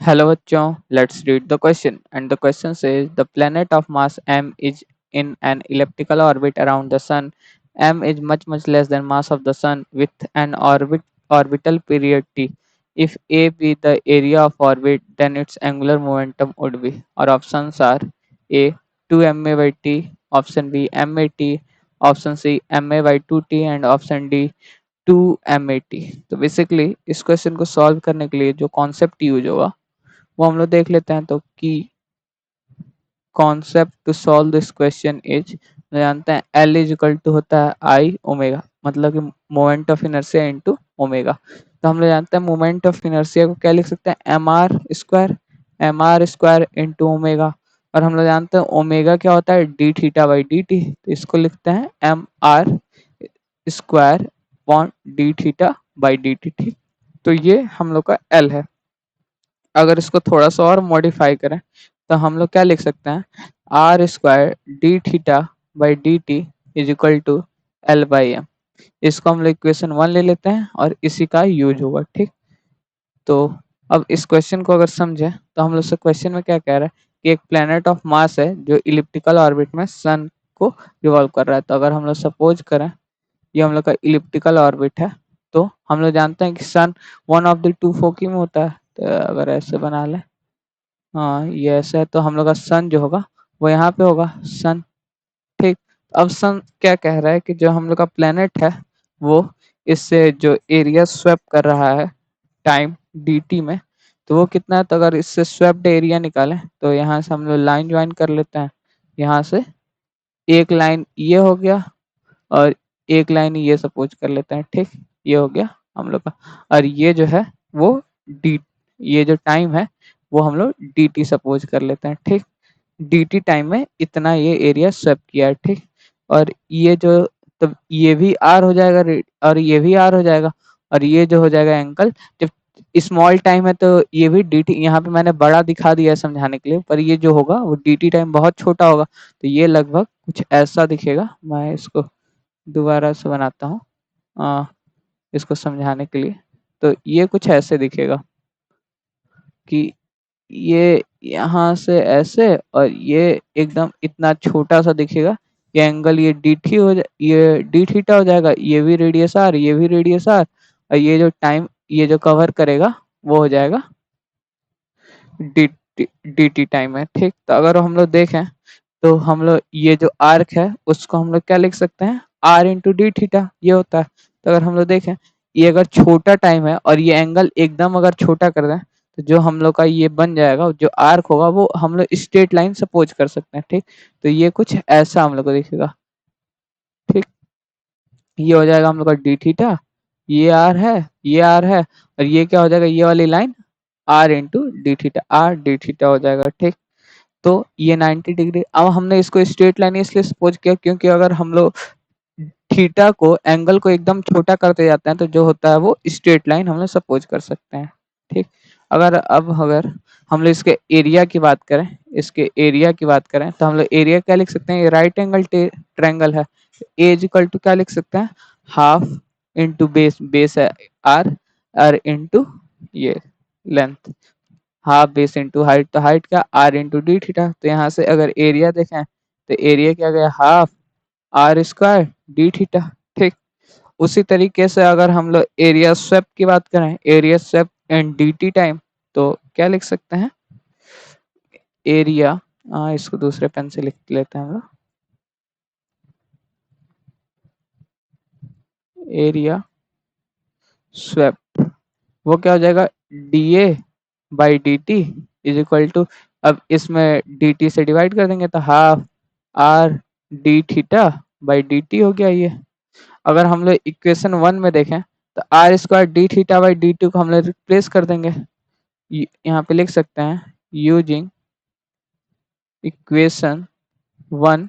Hello बच्चों, let's read the question. And the question says the planet of mass m is in an elliptical orbit around the sun. M is much less than mass of the sun with an orbital period t. If a be the area of orbit, then its angular momentum would be. Our options are A 2 ma by t, option B ma t, option C ma by 2t and option D 2 ma t. तो basically इस question को solve करने के लिए जो concept use होगा वो हम लोग देख लेते हैं। तो key concept to solve this question is, जानते हैं एल इज इक्वल टू होता है आई ओमेगा, मतलब कि moment of inertia into omega. तो हम लोग जानते हैं मोमेंट ऑफ इनर्शिया को क्या लिख सकते हैं, M R square into omega. और हम लोग जानते हैं ओमेगा क्या होता है, D theta by D T. तो इसको लिखते हैं M R square upon D theta by D T. ठीक, तो ये हम लोग का एल है। अगर इसको थोड़ा सा और मॉडिफाई करें तो हम लोग क्या लिख सकते हैं, R square D theta by D T is equal to L by M. इसको हम लोग इक्वेशन 1 ले लेते हैं और इसी का यूज होगा। ठीक, तो अब इस क्वेश्चन को अगर समझें तो हम लोग से क्वेश्चन में क्या कह रहा है कि एक प्लेनेट ऑफ मास है जो इलिप्टिकल ऑर्बिट में सन को रिवॉल्व कर रहा है। तो अगर हम लोग सपोज करें ये हम लोग का इलिप्टिकल ऑर्बिट है, तो हम लोग जानते हैं कि sun one of the two फोकी में होता है। तो अगर ऐसे बना लें, हाँ ये ऐसा है, तो हम लोग का सन जो होगा वो यहाँ पे होगा सन। ठीक, अब सन क्या कह रहा है कि जो हम लोग का प्लेनेट है वो इससे जो एरिया स्वैप कर रहा है टाइम dt में, तो वो कितना है। तो अगर इससे स्वैप्ड एरिया निकालें तो यहाँ से हम लोग लाइन ज्वाइन कर लेते हैं। यहाँ से एक लाइन ये हो गया और एक लाइन ये सपोज कर लेते हैं। ठीक, ये हो गया हम लोग का। और ये जो है वो डी, ये जो टाइम है वो हम लोग डी टी सपोज कर लेते हैं। ठीक, डी टी टाइम में इतना ये एरिया स्वेप किया है। ठीक, और ये जो, तब ये भी आर हो जाएगा और ये भी आर हो जाएगा और ये जो हो जाएगा एंगल। जब स्मॉल टाइम है तो ये भी डी टी, यहाँ पे मैंने बड़ा दिखा दिया है समझाने के लिए, पर ये जो होगा वो डी टी टाइम बहुत छोटा होगा। तो ये लगभग कुछ ऐसा दिखेगा। मैं इसको दोबारा से बनाता हूँ इसको समझाने के लिए। तो ये कुछ ऐसे दिखेगा कि ये यहाँ से ऐसे और ये एकदम इतना छोटा सा दिखेगा। ये एंगल ये डी थी हो ये डी थीटा हो जाएगा, ये भी रेडियस आर, ये भी रेडियस आर, और ये जो टाइम ये जो कवर करेगा वो हो जाएगा डी डी टी टाइम है। ठीक, तो अगर हम लोग देखें तो हम लोग ये जो आर्क है उसको हम लोग क्या लिख सकते हैं, आर इंटू डी थीटा ये होता है। तो अगर हम लोग देखें ये अगर छोटा टाइम है और ये एंगल एकदम अगर छोटा कर दें तो जो हम लोग का ये बन जाएगा जो आर्क होगा वो हम लोग स्ट्रेट लाइन सपोज कर सकते हैं। ठीक, तो ये कुछ ऐसा हम लोग को दिखेगा। ठीक, ये हो जाएगा हम लोग का डी थीटा, ये आर है, ये आर है, और ये क्या हो जाएगा, ये वाली line R into D theta, R D theta हो जाएगा। ठीक, तो ये 90 डिग्री। अब हमने इसको स्ट्रेट लाइन इसलिए सपोज किया क्योंकि अगर हम लोग थीटा को एंगल को एकदम छोटा करते जाते हैं तो जो होता है वो स्ट्रेट लाइन हम लोग सपोज कर सकते हैं। ठीक, अगर हम लोग इसके एरिया की बात करें, इसके एरिया की बात करें तो हम लोग एरिया क्या लिख सकते हैं, ये राइट एंगल ट्रायंगल है। ए इज इक्वल टू क्या लिख सकते हैं, हाफ इंटू बेस, बेस है आर, आर इंटू ये length, half base into height, तो हाइट क्या आर इंटू डी थीटा। तो यहाँ से अगर एरिया देखें तो एरिया क्या गया, half R square D theta. ठीक, उसी तरीके से अगर हम लोग एरिया स्वेप की बात करें, area swept and D T time, तो क्या लिख सकते हैं एरिया, इसको दूसरे पेन से लिख लेते हैं हम लोग, एरिया स्वेप वो क्या हो जाएगा, D A by D T is equal to, अब इसमें डी टी से डिवाइड कर देंगे तो half R D theta by D T हो गया ये। अगर हम लोग इक्वेशन 1 में देखें तो R square D theta by D T को हम लोग रिप्लेस कर देंगे। यहाँ पे लिख सकते हैं यूजिंग इक्वेशन 1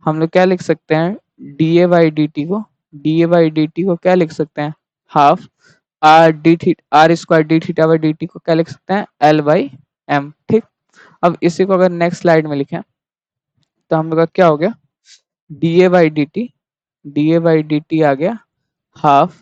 हम लोग क्या लिख सकते हैं, D A by D T को, D A by D T को क्या लिख सकते हैं, half R D theta R square D theta by D T को क्या लिख सकते हैं, एल बाई एम। ठीक, अब इसी को अगर नेक्स्ट स्लाइड में लिखें तो हम लोग का क्या हो गया, D A by D T, D A by D T आ गया हाफ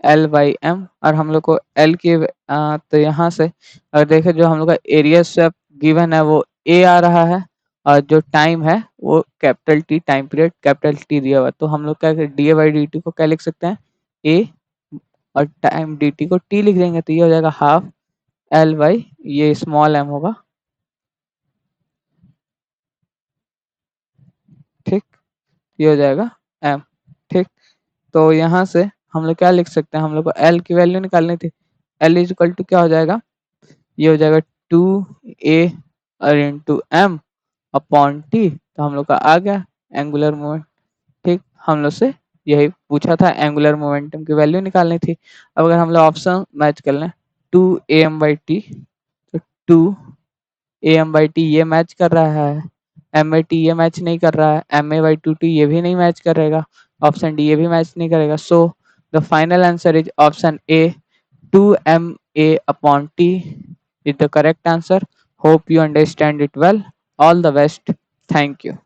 एल बाई एम, और हम लोग को एल की तो यहाँ से अगर देखें जो हम लोग का एरिया स्वेप गिवन है वो ए आ रहा है, और जो टाइम है वो capital T, time period capital T दिया हुआ है। तो हम लोग क्या D A by D T को क्या लिख सकते हैं, ए, और टाइम डी टी को टी लिख देंगे, तो ये हो जाएगा हाफ एल बाई, ये स्मॉल एम होगा, ठीक, ये हो जाएगा एम, ठीक। तो यहाँ से हम लोग क्या लिख सकते हैं, हम लोग को एल की वैल्यू निकालनी थी, एल इज इक्वल टू क्या हो जाएगा, ये हो जाएगा 2a और इंटू एम अपॉन टी, तो हम लोग का आ गया एंगुलर मोमेंट, ठीक। हम लोग से यही पूछा था, एंगुलर मोमेंटम की वैल्यू निकालनी थी। अब अगर हम लोग ऑप्शन मैच कर लें, 2am/t, तो 2am/t ये मैच कर रहा है, m/t ये मैच नहीं कर रहा है, ma/2t ये भी नहीं मैच करेगा, ऑप्शन डी ये भी मैच नहीं करेगा। So the final answer is option A, 2ma upon t is the correct answer. Hope you understand it well. All the best. Thank you.